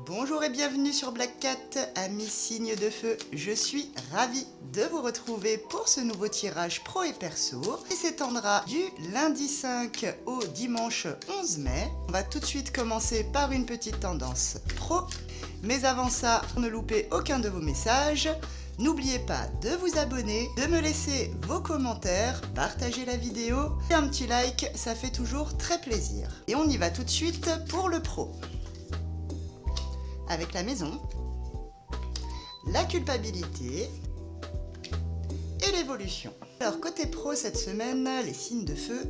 Bonjour et bienvenue sur Black Cat, amis signes de feu. Je suis ravie de vous retrouver pour ce nouveau tirage pro et perso qui s'étendra du lundi 5 au dimanche 11 mai. On va tout de suite commencer par une petite tendance pro. Mais avant ça, pour ne louper aucun de vos messages, n'oubliez pas de vous abonner, de me laisser vos commentaires, partager la vidéo et un petit like, ça fait toujours très plaisir. Et on y va tout de suite pour le pro. Avec la maison, la culpabilité et l'évolution. Alors côté pro cette semaine, les signes de feu,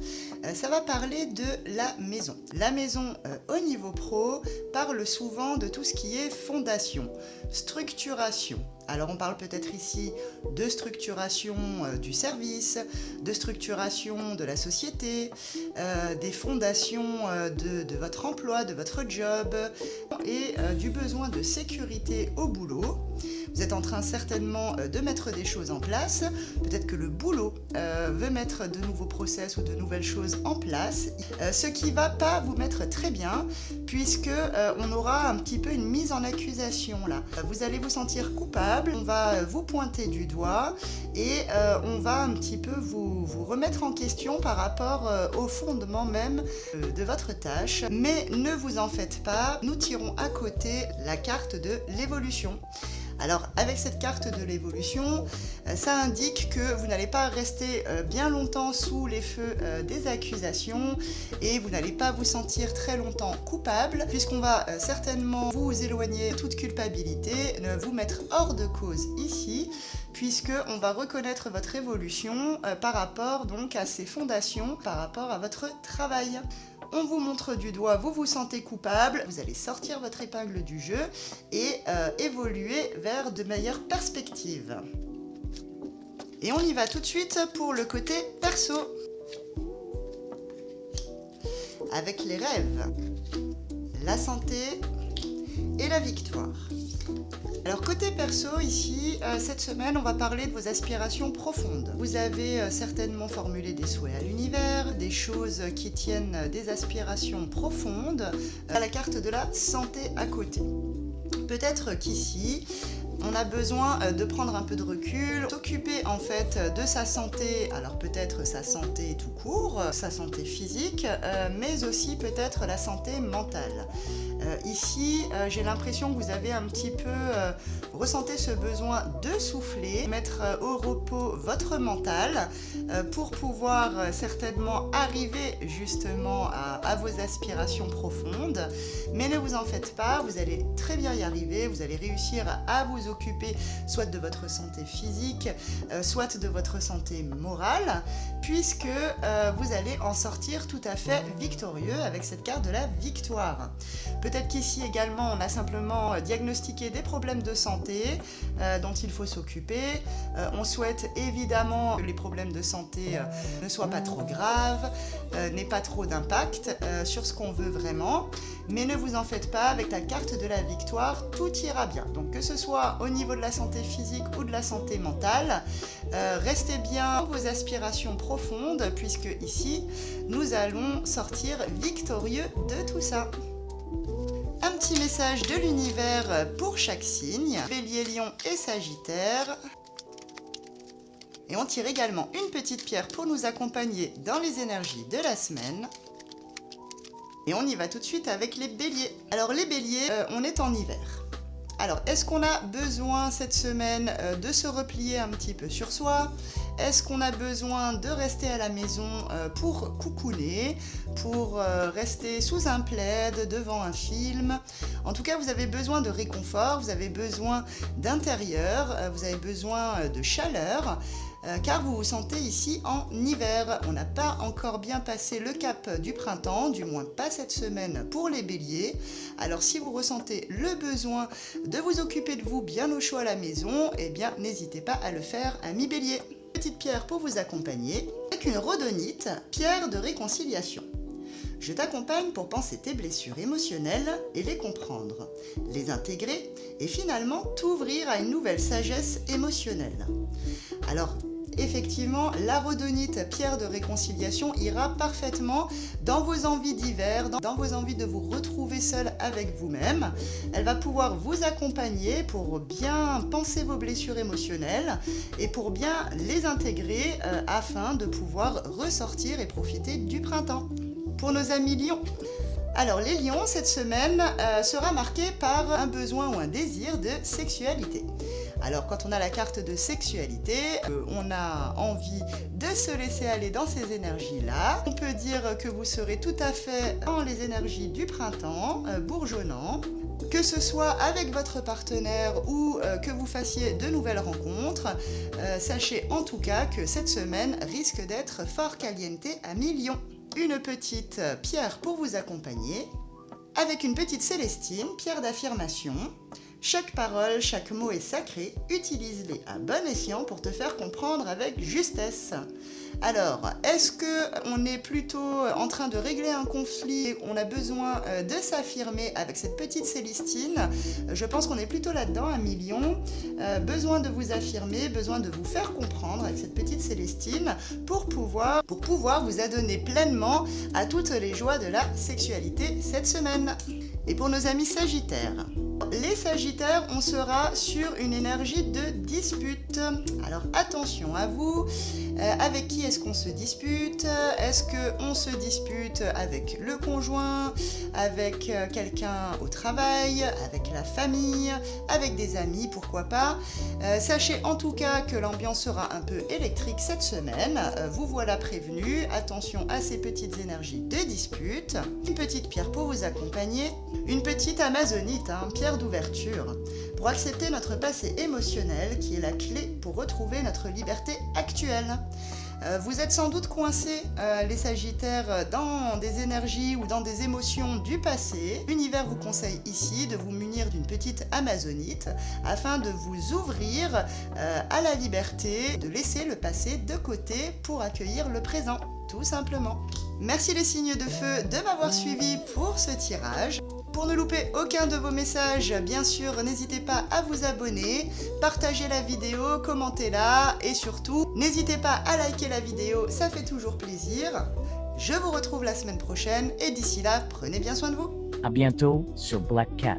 ça va parler de la maison. La maison au niveau pro parle souvent de tout ce qui est fondation, structuration. Alors on parle peut-être ici de structuration du service, de structuration de la société, des fondations de votre emploi, de votre job et du besoin de sécurité au boulot. Vous êtes en train certainement de mettre des choses en place. Peut-être que le boulot veut mettre de nouveaux process ou de nouvelles choses en place, ce qui ne va pas vous mettre très bien puisque on aura un petit peu une mise en accusation là. Vous allez vous sentir coupable, on va vous pointer du doigt et on va un petit peu vous remettre en question par rapport au fondement même de votre tâche. Mais ne vous en faites pas, nous tirons à côté la carte de l'évolution. Alors avec cette carte de l'évolution, ça indique que vous n'allez pas rester bien longtemps sous les feux des accusations et vous n'allez pas vous sentir très longtemps coupable puisqu'on va certainement vous éloigner de toute culpabilité, vous mettre hors de cause ici puisqu'on va reconnaître votre évolution par rapport donc à ces fondations, par rapport à votre travail. On vous montre du doigt, vous vous sentez coupable, vous allez sortir votre épingle du jeu et évoluer vers de meilleures perspectives. Et on y va tout de suite pour le côté perso. Avec les rêves, la santé et la victoire. Alors côté perso ici, cette semaine on va parler de vos aspirations profondes. Vous avez certainement formulé des souhaits à l'univers, des choses qui tiennent des aspirations profondes, à la carte de la santé à côté. Peut-être qu'ici, on a besoin de prendre un peu de recul, s'occuper en fait de sa santé, alors peut-être sa santé tout court, sa santé physique, mais aussi peut-être la santé mentale. Ici, j'ai l'impression que vous avez un petit peu ressenti ce besoin de souffler, mettre au repos votre mental pour pouvoir certainement arriver justement à vos aspirations profondes. Mais ne vous en faites pas, vous allez très bien y arriver, vous allez réussir à vous occuper soit de votre santé physique, soit de votre santé morale, puisque vous allez en sortir tout à fait victorieux avec cette carte de la victoire. Peut-être qu'ici également on a simplement diagnostiqué des problèmes de santé dont il faut s'occuper. On souhaite évidemment que les problèmes de santé ne soient pas trop graves, n'aient pas trop d'impact sur ce qu'on veut vraiment. Mais ne vous en faites pas, avec la carte de la victoire, tout ira bien. Donc que ce soit au niveau de la santé physique ou de la santé mentale, restez bien vos aspirations profondes puisque ici, nous allons sortir victorieux de tout ça. Un petit message de l'univers pour chaque signe, Bélier, Lion et Sagittaire. Et on tire également une petite pierre pour nous accompagner dans les énergies de la semaine. Et on y va tout de suite avec les béliers. Alors les béliers, on est en hiver. Alors est-ce qu'on a besoin cette semaine de se replier un petit peu sur soi? Est-ce qu'on a besoin de rester à la maison pour coucouner, pour rester sous un plaid devant un film? En tout cas, vous avez besoin de réconfort, vous avez besoin d'intérieur, vous avez besoin de chaleur. Car vous vous sentez ici en hiver. On n'a pas encore bien passé le cap du printemps, du moins pas cette semaine pour les béliers. Alors si vous ressentez le besoin de vous occuper de vous bien au chaud à la maison, eh bien n'hésitez pas à le faire, amis béliers. Petite pierre pour vous accompagner, avec une rhodonite, pierre de réconciliation. Je t'accompagne pour penser tes blessures émotionnelles et les comprendre, les intégrer et finalement t'ouvrir à une nouvelle sagesse émotionnelle. Alors, Effectivement, la rhodonite, pierre de réconciliation, ira parfaitement dans vos envies d'hiver, dans vos envies de vous retrouver seul avec vous-même. Elle va pouvoir vous accompagner pour bien penser vos blessures émotionnelles et pour bien les intégrer afin de pouvoir ressortir et profiter du printemps. Pour nos amis lions, alors les lions, cette semaine sera marquée par un besoin ou un désir de sexualité. Alors quand on a la carte de sexualité, on a envie de se laisser aller dans ces énergies-là. On peut dire que vous serez tout à fait dans les énergies du printemps, bourgeonnant. Que ce soit avec votre partenaire ou que vous fassiez de nouvelles rencontres, sachez en tout cas que cette semaine risque d'être fort caliente à mi-lion. Une petite pierre pour vous accompagner, avec une petite célestine, pierre d'affirmation. Chaque parole, chaque mot est sacré, utilise-les à bon escient pour te faire comprendre avec justesse. Alors, est-ce qu'on est plutôt en train de régler un conflit et on a besoin de s'affirmer avec cette petite célestine? Je pense qu'on est plutôt là-dedans, à mi-lion. Besoin de vous affirmer, besoin de vous faire comprendre avec cette petite célestine pour pouvoir vous adonner pleinement à toutes les joies de la sexualité cette semaine. Et pour nos amis sagittaires, les sagittaires, on sera sur une énergie de dispute. Alors attention à vous, avec qui est-ce qu'on se dispute? Est-ce qu'on se dispute avec le conjoint, avec quelqu'un au travail, avec la famille, avec des amis, pourquoi pas? Sachez en tout cas que l'ambiance sera un peu électrique cette semaine. Vous voilà prévenu, attention à ces petites énergies de dispute. Une petite pierre pour vous accompagner, une petite amazonite, pierre d'ouverture, pour accepter notre passé émotionnel qui est la clé pour retrouver notre liberté actuelle. Vous êtes sans doute coincés, les sagittaires, dans des énergies ou dans des émotions du passé. L'univers vous conseille ici de vous munir d'une petite amazonite afin de vous ouvrir à la liberté, de laisser le passé de côté pour accueillir le présent, tout simplement. Merci les signes de feu de m'avoir suivi pour ce tirage. Pour ne louper aucun de vos messages, bien sûr, n'hésitez pas à vous abonner, partagez la vidéo, commentez-la et surtout, n'hésitez pas à liker la vidéo, ça fait toujours plaisir. Je vous retrouve la semaine prochaine et d'ici là, prenez bien soin de vous. À bientôt sur Black Cat.